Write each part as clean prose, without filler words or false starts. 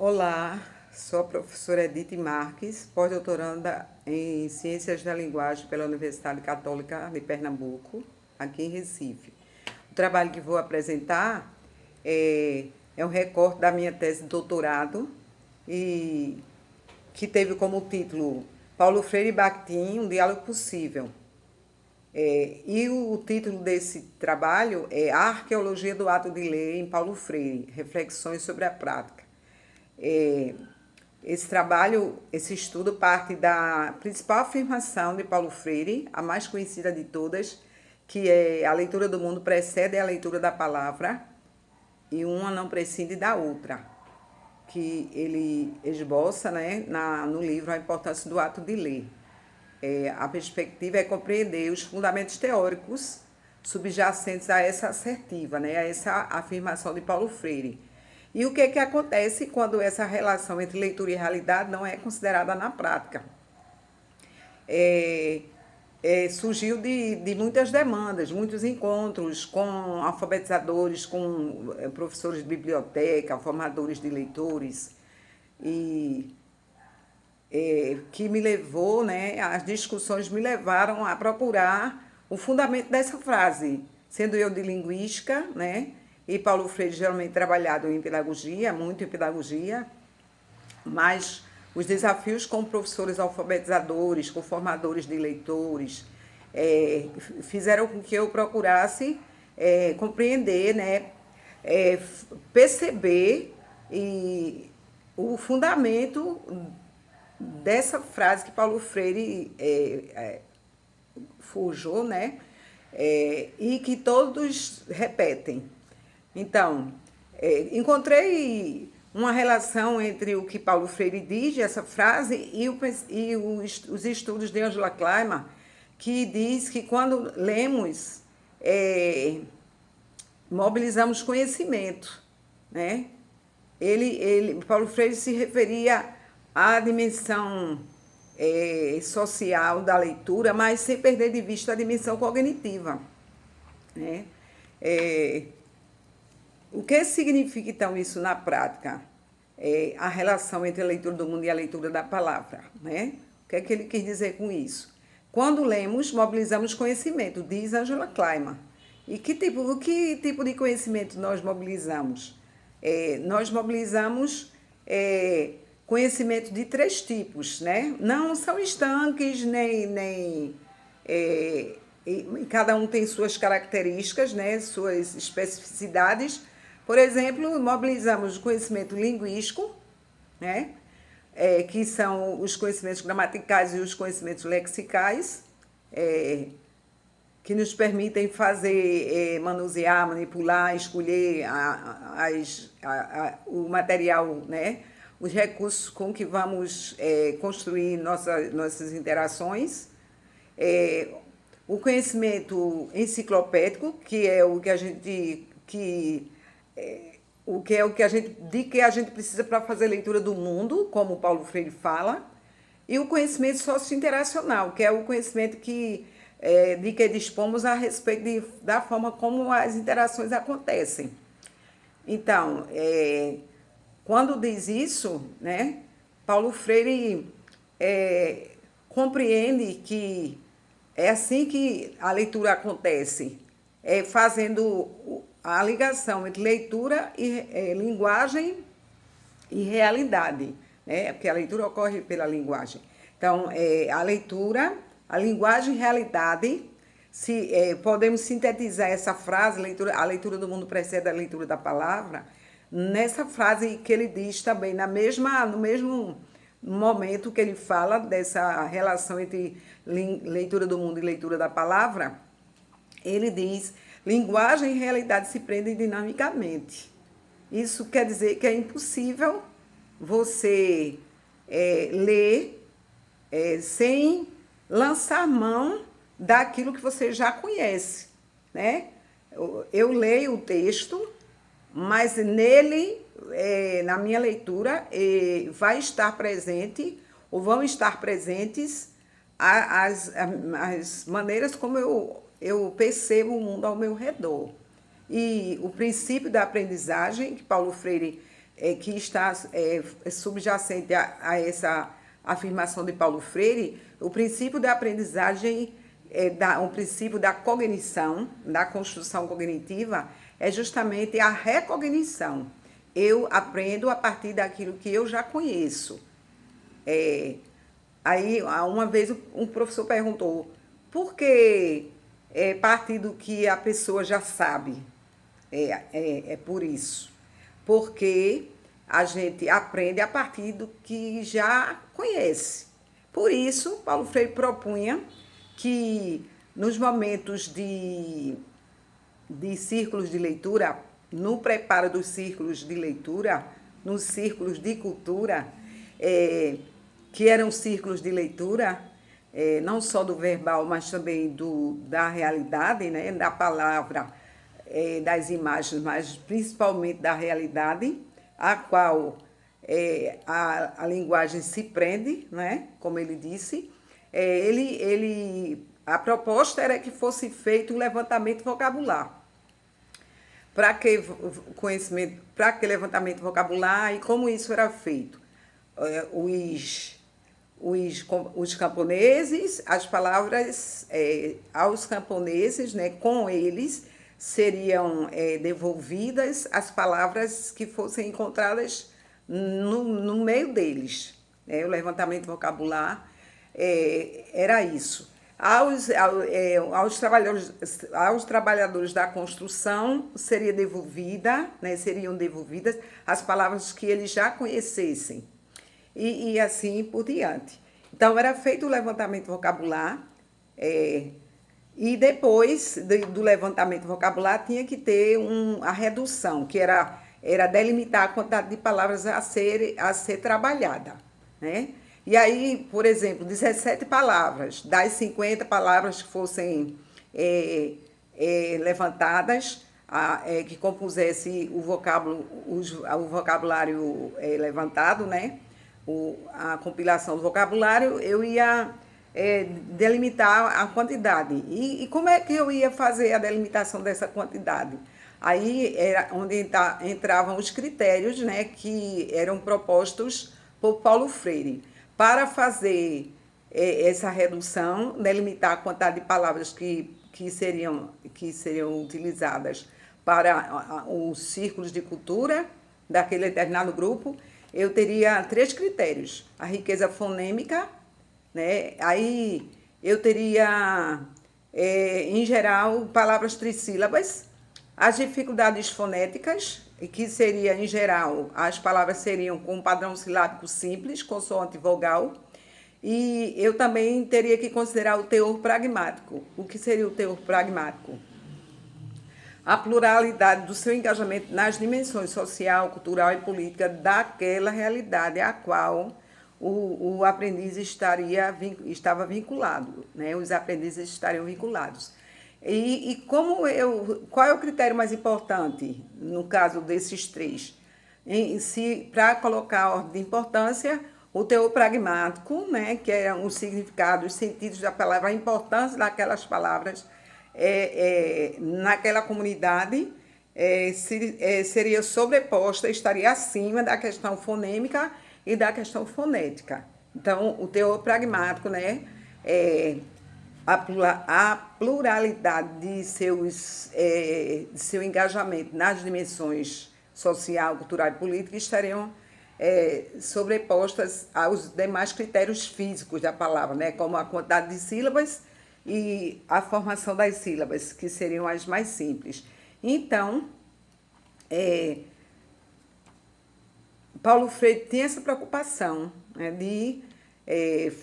Olá, sou a professora Edith Marques, pós-doutoranda em Ciências da Linguagem pela Universidade Católica de Pernambuco, aqui em Recife. O trabalho que vou apresentar é um recorte da minha tese de doutorado, e que teve como título Paulo Freire e Bakhtin, um diálogo possível. E o título desse trabalho é A Arqueologia do Ato de Ler em Paulo Freire, Reflexões sobre a Prática. Esse trabalho, esse estudo parte da principal afirmação de Paulo Freire, a mais conhecida de todas, que é a leitura do mundo precede a leitura da palavra e uma não prescinde da outra, que ele esboça, né, no livro A Importância do Ato de Ler. A perspectiva é compreender os fundamentos teóricos subjacentes a essa assertiva, né, a essa afirmação de Paulo Freire. E o que acontece quando essa relação entre leitura e realidade não é considerada na prática? Surgiu de muitas demandas, muitos encontros com alfabetizadores, com professores de biblioteca, formadores de leitores, e que me levou, né, as discussões me levaram a procurar o fundamento dessa frase, sendo eu de linguística, né, e Paulo Freire geralmente trabalhado em pedagogia, muito em pedagogia, mas os desafios com professores alfabetizadores, com formadores de leitores, fizeram com que eu procurasse compreender, né, perceber o fundamento dessa frase que Paulo Freire forjou, né, e que todos repetem. Então, encontrei uma relação entre o que Paulo Freire diz, essa frase, e os estudos de Angela Kleiman, que diz que quando lemos, mobilizamos conhecimento, né? Paulo Freire se referia à dimensão social da leitura, mas sem perder de vista a dimensão cognitiva, né? O que significa, então, isso na prática? A relação entre a leitura do mundo e a leitura da palavra, né? O que é que ele quis dizer com isso? Quando lemos, mobilizamos conhecimento, diz Angela Kleiman. E que tipo de conhecimento nós mobilizamos? Nós mobilizamos conhecimento de 3 tipos, né? Não são estanques, nem cada um tem suas características, né? Suas especificidades. Por exemplo, mobilizamos o conhecimento linguístico, né? Que são os conhecimentos gramaticais e os conhecimentos lexicais, que nos permitem fazer, manusear, manipular, escolher o material, né? Os recursos com que vamos construir nossas interações. O conhecimento enciclopédico, que é o que a gente precisa para fazer leitura do mundo, como Paulo Freire fala, e o conhecimento socio-interacional, que é o conhecimento de que dispomos a respeito da forma como as interações acontecem. Então, quando diz isso, né, Paulo Freire compreende que é assim que a leitura acontece, fazendo a ligação entre leitura e linguagem e realidade, né? Porque a leitura ocorre pela linguagem. Então, a leitura, a linguagem e realidade, podemos sintetizar essa frase, a leitura do mundo precede a leitura da palavra, nessa frase que ele diz também, no mesmo momento que ele fala dessa relação entre leitura do mundo e leitura da palavra, ele diz: linguagem e realidade se prendem dinamicamente. Isso quer dizer que é impossível você ler sem lançar mão daquilo que você já conhece, né? Eu leio o texto, mas nele, na minha leitura, vai estar presente, ou vão estar presentes, as maneiras como eu percebo o mundo ao meu redor. E o princípio da aprendizagem, que Paulo Freire que está subjacente a essa afirmação de Paulo Freire, o princípio da aprendizagem, o princípio da cognição, da construção cognitiva, é justamente a recognição. Eu aprendo a partir daquilo que eu já conheço. Aí, uma vez, um professor perguntou, por que partir do que a pessoa já sabe? É por isso. Porque a gente aprende a partir do que já conhece. Por isso, Paulo Freire propunha que nos momentos de círculos de leitura, no preparo dos círculos de leitura, nos círculos de cultura, que eram círculos de leitura, não só do verbal, mas também da realidade, né, da palavra, das imagens, mas principalmente da realidade, a qual a linguagem se prende, né, como ele disse. A proposta era que fosse feito um levantamento vocabular. Para que conhecimento, para que levantamento vocabular e como isso era feito? Os camponeses, as palavras aos camponeses, né, com eles seriam devolvidas as palavras que fossem encontradas no meio deles. O levantamento vocabular era isso. Aos trabalhadores da construção seriam devolvidas as palavras que eles já conhecessem. E assim por diante. Então, era feito o levantamento vocabular, e depois do levantamento vocabular tinha que ter a redução, que era delimitar a quantidade de palavras a ser trabalhada, né? E aí, por exemplo, 17 palavras, das 50 palavras que fossem levantadas, que compusesse o vocabulário levantado, né? A compilação do vocabulário, eu ia delimitar a quantidade. E como é que eu ia fazer a delimitação dessa quantidade? Aí era onde entravam os critérios, né, que eram propostos por Paulo Freire. Para fazer essa redução, delimitar a quantidade de palavras que seriam utilizadas para os círculos de cultura daquele determinado grupo, eu teria 3 critérios. A riqueza fonêmica, né? Aí eu teria, em geral, palavras trissílabas, as dificuldades fonéticas, que seria, em geral, as palavras seriam com um padrão silábico simples, consoante vogal, e eu também teria que considerar o teor pragmático. O que seria o teor pragmático? A pluralidade do seu engajamento nas dimensões social, cultural e política daquela realidade a qual o aprendiz estava vinculado, né? Os aprendizes estariam vinculados. Qual é o critério mais importante no caso desses 3? Para colocar a ordem de importância, o teor pragmático, né, que é o significado, os sentidos da palavra, a importância daquelas palavras naquela comunidade seria sobreposta, estaria acima da questão fonêmica e da questão fonética. Então, o teor pragmático, né, a pluralidade de seu engajamento nas dimensões social, cultural e política estariam sobrepostas aos demais critérios físicos da palavra, né, como a quantidade de sílabas e a formação das sílabas, que seriam as mais simples. Então, Paulo Freire tem essa preocupação, né, de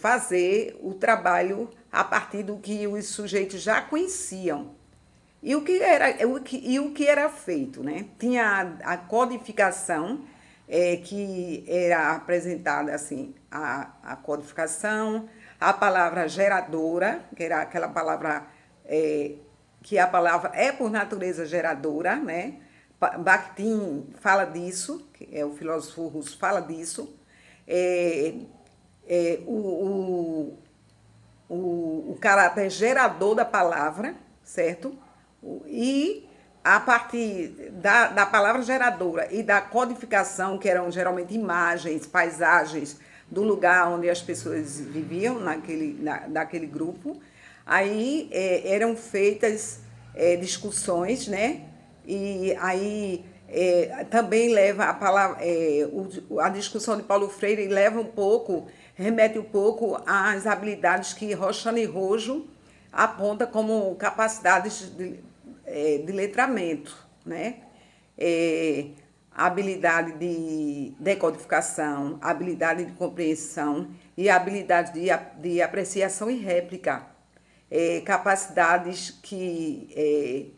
fazer o trabalho a partir do que os sujeitos já conheciam. E o que era feito, né? Tinha a codificação, que era apresentada assim, a codificação, a palavra geradora, que era aquela palavra que a palavra é por natureza geradora, né? Bakhtin fala disso, que é o filósofo russo fala disso. O caráter gerador da palavra, certo? E a partir da palavra geradora e da codificação, que eram geralmente imagens, paisagens do lugar onde as pessoas viviam, naquele grupo, aí eram feitas discussões, né? E aí também leva a palavra, a discussão de Paulo Freire leva um pouco, remete um pouco às habilidades que Roxane Rojo aponta como capacidades de letramento, né? Habilidade de decodificação, habilidade de compreensão e habilidade de apreciação e réplica. Capacidades que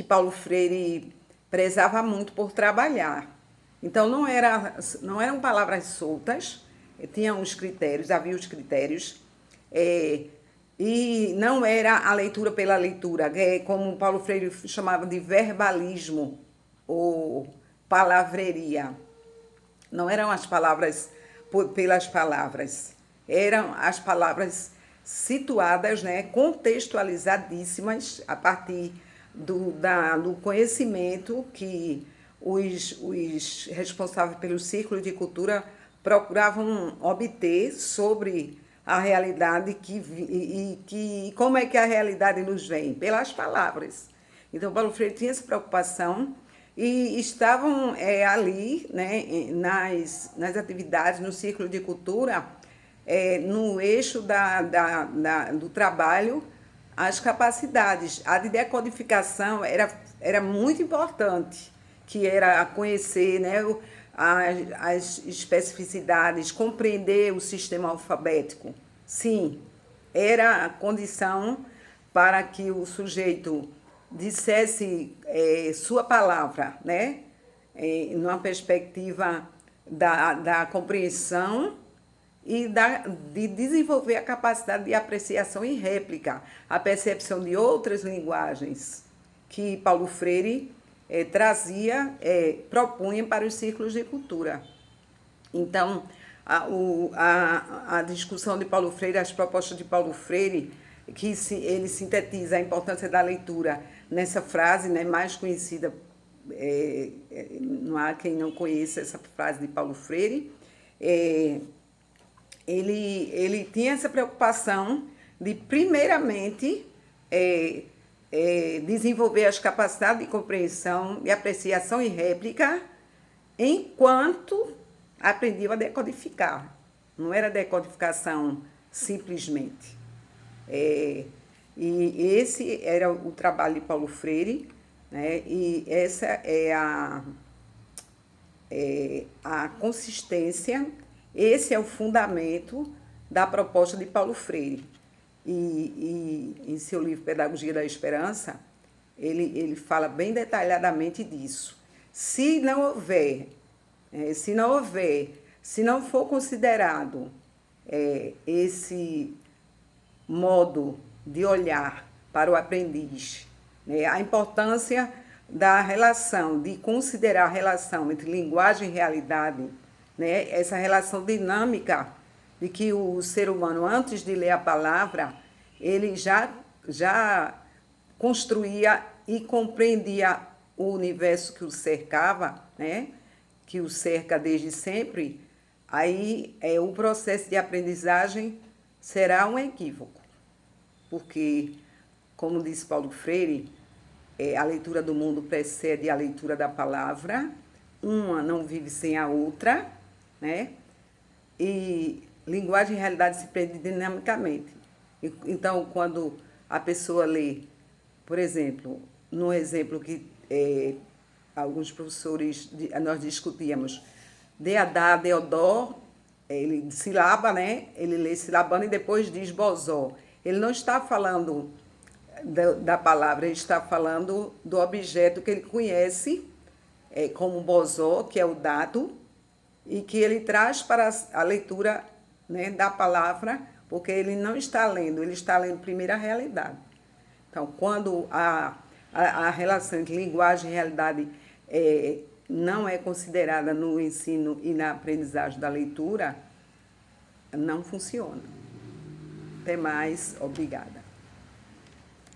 Paulo Freire prezava muito por trabalhar. Então, não eram palavras soltas, tinham os critérios, havia os critérios, e não era a leitura pela leitura, como Paulo Freire chamava de verbalismo ou palavreria. Não eram as palavras pelas palavras, eram as palavras situadas, né, contextualizadíssimas a partir do conhecimento que os responsáveis pelo Círculo de Cultura procuravam obter sobre a realidade e como é que a realidade nos vem? Pelas palavras. Então, Paulo Freire tinha essa preocupação e estavam ali, né, nas atividades, no Círculo de Cultura, no eixo do trabalho, as capacidades. A de decodificação era muito importante, que era conhecer, né, as especificidades, compreender o sistema alfabético. Sim, era a condição para que o sujeito dissesse sua palavra, né, numa perspectiva da compreensão e de desenvolver a capacidade de apreciação e réplica, a percepção de outras linguagens que Paulo Freire propunha para os círculos de cultura. Então, a discussão de Paulo Freire, as propostas de Paulo Freire, que ele sintetiza a importância da leitura nessa frase, né, mais conhecida, não há quem não conheça essa frase de Paulo Freire. Ele tinha essa preocupação de, primeiramente, desenvolver as capacidades de compreensão, de apreciação e réplica, enquanto aprendia a decodificar. Não era decodificação simplesmente. E esse era o trabalho de Paulo Freire, né? E essa é a consistência, esse é o fundamento da proposta de Paulo Freire. E em seu livro Pedagogia da Esperança, ele fala bem detalhadamente disso. Se não for considerado esse modo de olhar para o aprendiz, né, a importância da relação, de considerar a relação entre linguagem e realidade, né, essa relação dinâmica de que o ser humano, antes de ler a palavra, ele já construía e compreendia o universo que o cercava, né, que o cerca desde sempre. Aí o processo de aprendizagem será um equívoco, porque, como disse Paulo Freire, a leitura do mundo precede a leitura da palavra, uma não vive sem a outra, né? E linguagem e realidade se aprendem dinamicamente. Então, quando a pessoa lê, por exemplo, no exemplo que alguns professores, nós discutíamos, Deodá, Deodó, ele silaba, né? Ele lê silabando e depois diz bozó. Ele não está falando da palavra, ele está falando do objeto que ele conhece como bozó, que é o dado, e que ele traz para a leitura, né, da palavra, porque ele não está lendo, ele está lendo primeiro a realidade. Então, quando a relação entre linguagem e realidade não é considerada no ensino e na aprendizagem da leitura, não funciona. Até mais, obrigada.